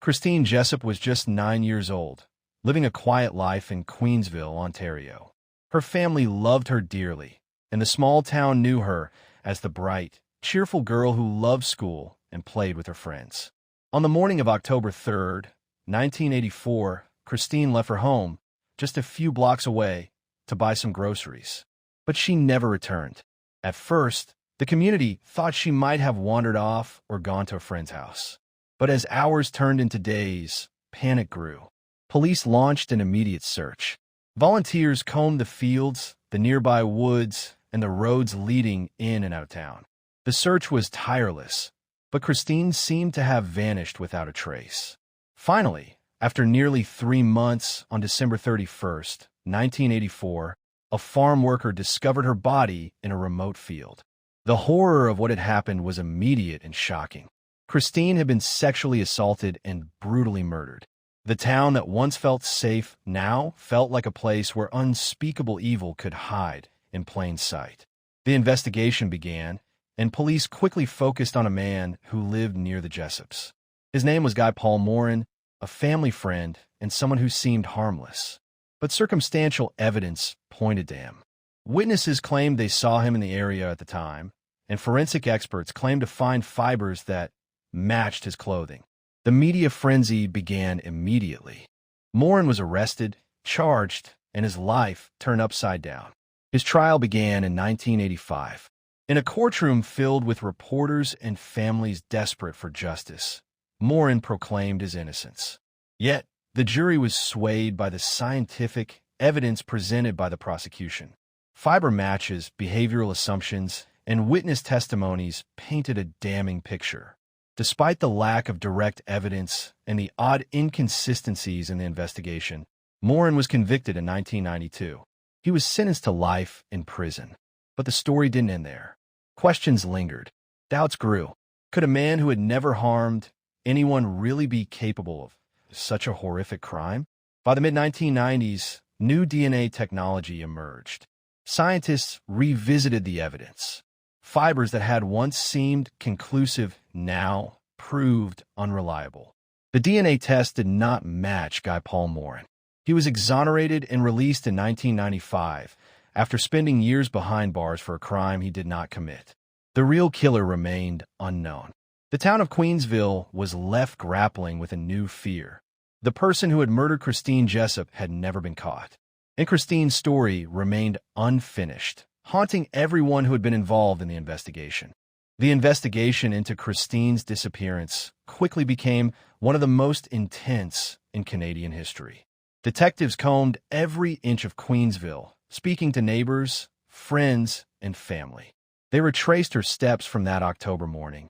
Christine Jessop was just 9 years old, living a quiet life in Queensville, Ontario. Her family loved her dearly, and the small town knew her as the bright, cheerful girl who loved school and played with her friends. On the morning of October 3rd, 1984, Christine left her home, just a few blocks away, to buy some groceries. But she never returned. At first, the community thought she might have wandered off or gone to a friend's house. But as hours turned into days, panic grew. Police launched an immediate search. Volunteers combed the fields, the nearby woods, and the roads leading in and out of town. The search was tireless, but Christine seemed to have vanished without a trace. Finally, after nearly 3 months, on December 31st, 1984, a farm worker discovered her body in a remote field. The horror of what had happened was immediate and shocking. Christine had been sexually assaulted and brutally murdered. The town that once felt safe now felt like a place where unspeakable evil could hide in plain sight. The investigation began, and police quickly focused on a man who lived near the Jessops. His name was Guy Paul Morin, a family friend and someone who seemed harmless. But circumstantial evidence pointed to him. Witnesses claimed they saw him in the area at the time, and forensic experts claimed to find fibers that matched his clothing. The media frenzy began immediately. Morin was arrested, charged, and his life turned upside down. His trial began in 1985. In a courtroom filled with reporters and families desperate for justice, Morin proclaimed his innocence. Yet, the jury was swayed by the scientific evidence presented by the prosecution. Fiber matches, behavioral assumptions, and witness testimonies painted a damning picture. Despite the lack of direct evidence and the odd inconsistencies in the investigation, Morin was convicted in 1992. He was sentenced to life in prison. But the story didn't end there. Questions lingered. Doubts grew. Could a man who had never harmed anyone really be capable of such a horrific crime? By the mid-1990s, new DNA technology emerged. Scientists revisited the evidence. Fibers that had once seemed conclusive now proved unreliable. The DNA test did not match Guy Paul Morin. He was exonerated and released in 1995 after spending years behind bars for a crime he did not commit. The real killer remained unknown. The town of Queensville was left grappling with a new fear. The person who had murdered Christine Jessop had never been caught, and Christine's story remained unfinished, haunting everyone who had been involved in the investigation. The investigation into Christine's disappearance quickly became one of the most intense in Canadian history. Detectives combed every inch of Queensville, speaking to neighbors, friends, and family. They retraced her steps from that October morning,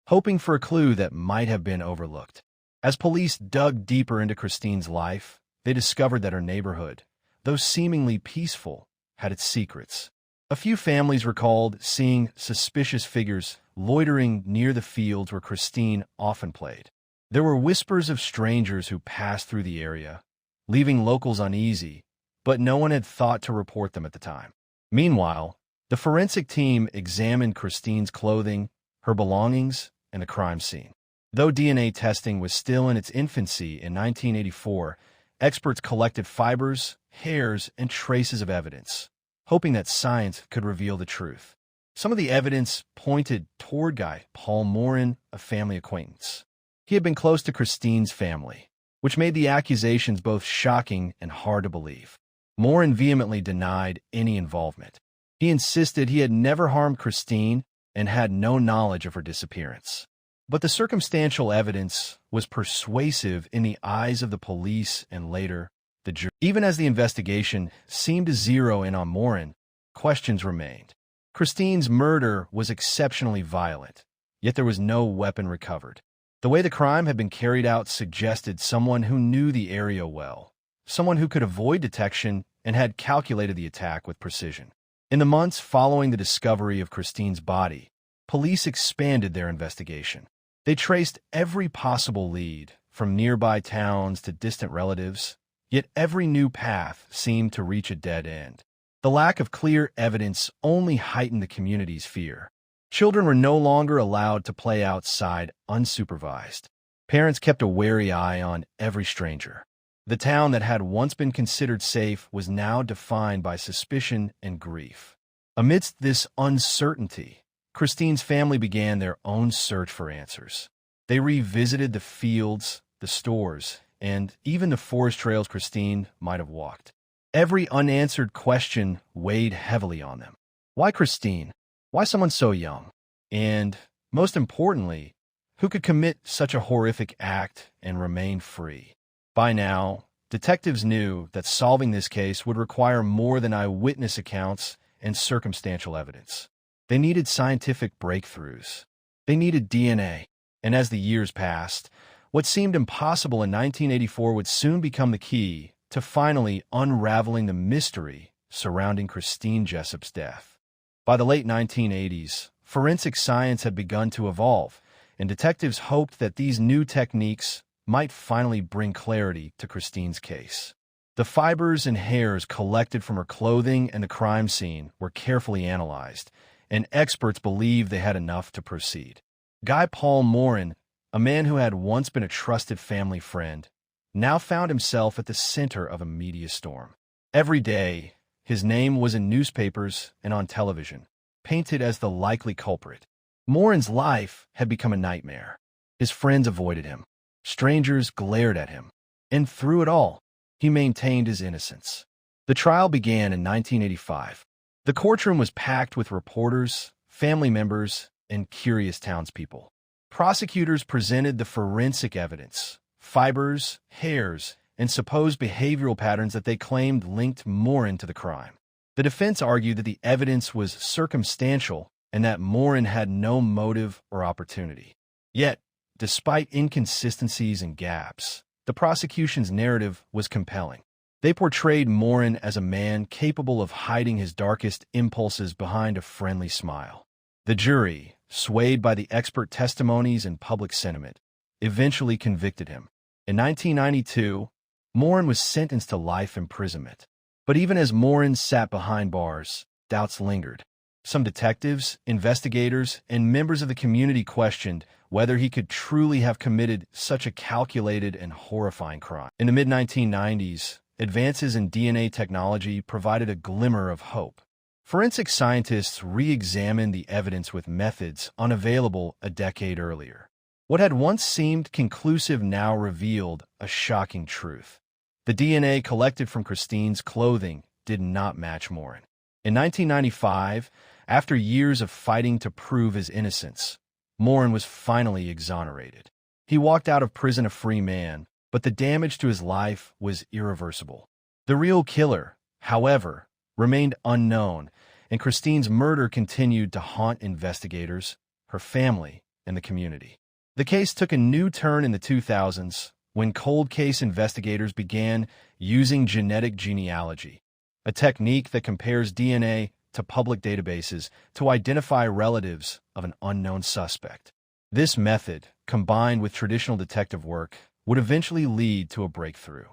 hoping for a clue that might have been overlooked. As police dug deeper into Christine's life, they discovered that her neighborhood, though seemingly peaceful, had its secrets. A few families recalled seeing suspicious figures loitering near the fields where Christine often played. There were whispers of strangers who passed through the area, leaving locals uneasy, but no one had thought to report them at the time. Meanwhile, the forensic team examined Christine's clothing, her belongings, and the crime scene. Though DNA testing was still in its infancy in 1984, experts collected fibers, hairs, and traces of evidence, hoping that science could reveal the truth. Some of the evidence pointed toward Guy Paul Morin, a family acquaintance. He had been close to Christine's family, which made the accusations both shocking and hard to believe. Morin vehemently denied any involvement. He insisted he had never harmed Christine and had no knowledge of her disappearance. But the circumstantial evidence was persuasive in the eyes of the police and later the jury. Even as the investigation seemed to zero in on Morin, questions remained. Christine's murder was exceptionally violent, yet there was no weapon recovered. The way the crime had been carried out suggested someone who knew the area well, someone who could avoid detection and had calculated the attack with precision. In the months following the discovery of Christine's body, police expanded their investigation. They traced every possible lead, from nearby towns to distant relatives, yet every new path seemed to reach a dead end. The lack of clear evidence only heightened the community's fear. Children were no longer allowed to play outside unsupervised. Parents kept a wary eye on every stranger. The town that had once been considered safe was now defined by suspicion and grief. Amidst this uncertainty, Christine's family began their own search for answers. They revisited the fields, the stores, and even the forest trails Christine might have walked. Every unanswered question weighed heavily on them. Why Christine? Why someone so young? And, most importantly, who could commit such a horrific act and remain free? By now, detectives knew that solving this case would require more than eyewitness accounts and circumstantial evidence. They needed scientific breakthroughs. They needed DNA. And as the years passed, what seemed impossible in 1984 would soon become the key to finally unraveling the mystery surrounding Christine Jessop's death. By the late 1980s, forensic science had begun to evolve, and detectives hoped that these new techniques might finally bring clarity to Christine's case. The fibers and hairs collected from her clothing and the crime scene were carefully analyzed, and experts believed they had enough to proceed. Guy Paul Morin, a man who had once been a trusted family friend, now found himself at the center of a media storm. Every day, his name was in newspapers and on television, painted as the likely culprit. Morin's life had become a nightmare. His friends avoided him. Strangers glared at him. And through it all, he maintained his innocence. The trial began in 1985. The courtroom was packed with reporters, family members, and curious townspeople. Prosecutors presented the forensic evidence, fibers, hairs, and supposed behavioral patterns that they claimed linked Morin to the crime. The defense argued that the evidence was circumstantial and that Morin had no motive or opportunity. Yet, despite inconsistencies and gaps, the prosecution's narrative was compelling. They portrayed Morin as a man capable of hiding his darkest impulses behind a friendly smile. The jury, swayed by the expert testimonies and public sentiment, eventually convicted him. In 1992, Morin was sentenced to life imprisonment. But even as Morin sat behind bars, doubts lingered. Some detectives, investigators, and members of the community questioned whether he could truly have committed such a calculated and horrifying crime. In the mid-1990s, advances in DNA technology provided a glimmer of hope. Forensic scientists re-examined the evidence with methods unavailable a decade earlier. What had once seemed conclusive now revealed a shocking truth. The DNA collected from Christine's clothing did not match Morin. In 1995, after years of fighting to prove his innocence, Morin was finally exonerated. He walked out of prison a free man, but the damage to his life was irreversible. The real killer, however, remained unknown, and Christine's murder continued to haunt investigators, her family, and the community. The case took a new turn in the 2000s when cold case investigators began using genetic genealogy, a technique that compares DNA to public databases to identify relatives of an unknown suspect. This method, combined with traditional detective work, would eventually lead to a breakthrough.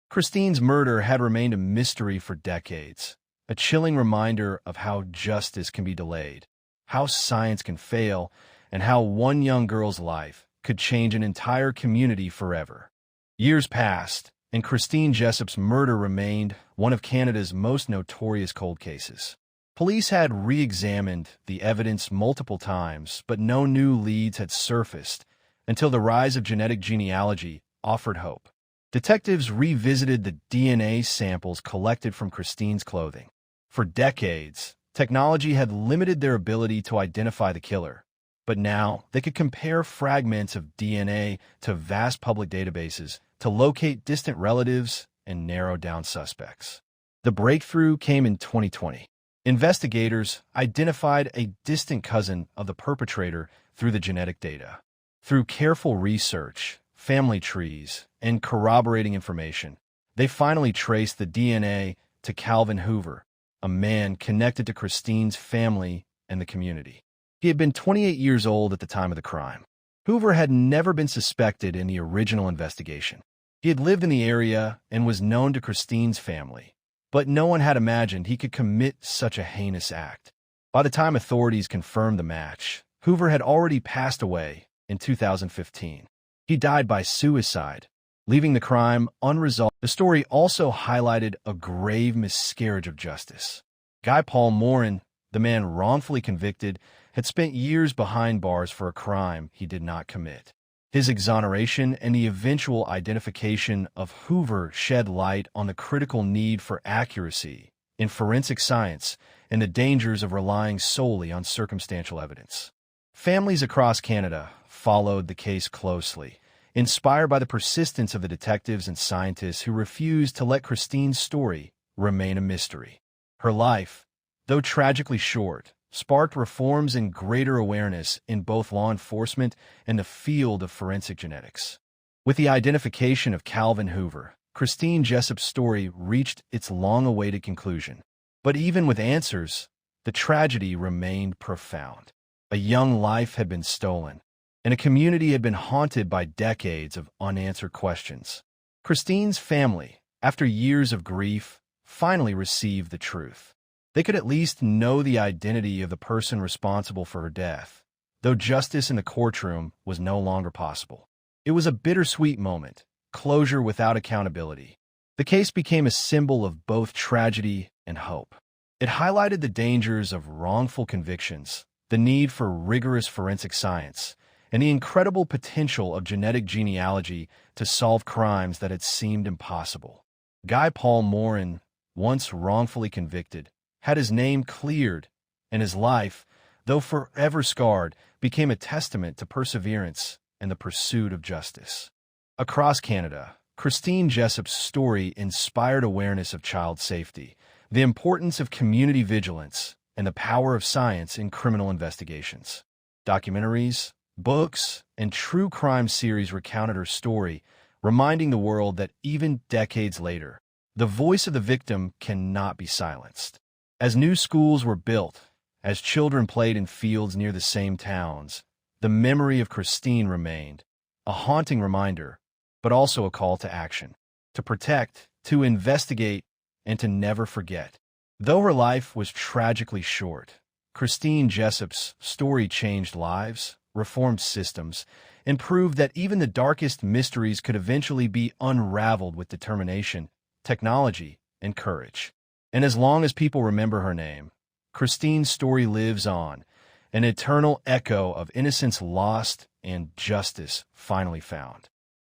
Christine's murder had remained a mystery for decades, a chilling reminder of how justice can be delayed, how science can fail, and how one young girl's life could change an entire community forever. Years passed, and Christine Jessop's murder remained one of Canada's most notorious cold cases. Police had re-examined the evidence multiple times, but no new leads had surfaced until the rise of genetic genealogy offered hope. Detectives revisited the DNA samples collected from Christine's clothing. For decades, technology had limited their ability to identify the killer, but now they could compare fragments of DNA to vast public databases to locate distant relatives and narrow down suspects. The breakthrough came in 2020. Investigators identified a distant cousin of the perpetrator through the genetic data. Through careful research, family trees, and corroborating information, they finally traced the DNA to Calvin Hoover, a man connected to Christine's family and the community. He had been 28 years old at the time of the crime. Hoover had never been suspected in the original investigation. He had lived in the area and was known to Christine's family, but no one had imagined he could commit such a heinous act. By the time authorities confirmed the match, Hoover had already passed away in 2015. He died by suicide, leaving the crime unresolved. The story also highlighted a grave miscarriage of justice. Guy Paul Morin, the man wrongfully convicted, had spent years behind bars for a crime he did not commit. His exoneration and the eventual identification of Hoover shed light on the critical need for accuracy in forensic science and the dangers of relying solely on circumstantial evidence. Families across Canada followed the case closely, inspired by the persistence of the detectives and scientists who refused to let Christine's story remain a mystery. Her life, though tragically short, sparked reforms and greater awareness in both law enforcement and the field of forensic genetics. With the identification of Calvin Hoover, Christine Jessop's story reached its long-awaited conclusion. But even with answers, the tragedy remained profound. A young life had been stolen, and a community had been haunted by decades of unanswered questions. Christine's family, after years of grief, finally received the truth. They could at least know the identity of the person responsible for her death, though justice in the courtroom was no longer possible. It was a bittersweet moment, closure without accountability. The case became a symbol of both tragedy and hope. It highlighted the dangers of wrongful convictions, the need for rigorous forensic science, and the incredible potential of genetic genealogy to solve crimes that had seemed impossible. Guy Paul Morin, once wrongfully convicted, had his name cleared, and his life, though forever scarred, became a testament to perseverance and the pursuit of justice. Across Canada, Christine Jessop's story inspired awareness of child safety, the importance of community vigilance, and the power of science in criminal investigations. Documentaries, books, and true crime series recounted her story, reminding the world that even decades later, the voice of the victim cannot be silenced. As new schools were built, as children played in fields near the same towns, the memory of Christine remained, a haunting reminder, but also a call to action, to protect, to investigate, and to never forget. Though her life was tragically short, Christine Jessop's story changed lives, reformed systems, and proved that even the darkest mysteries could eventually be unraveled with determination, technology, and courage. And as long as people remember her name, Christine's story lives on, an eternal echo of innocence lost and justice finally found.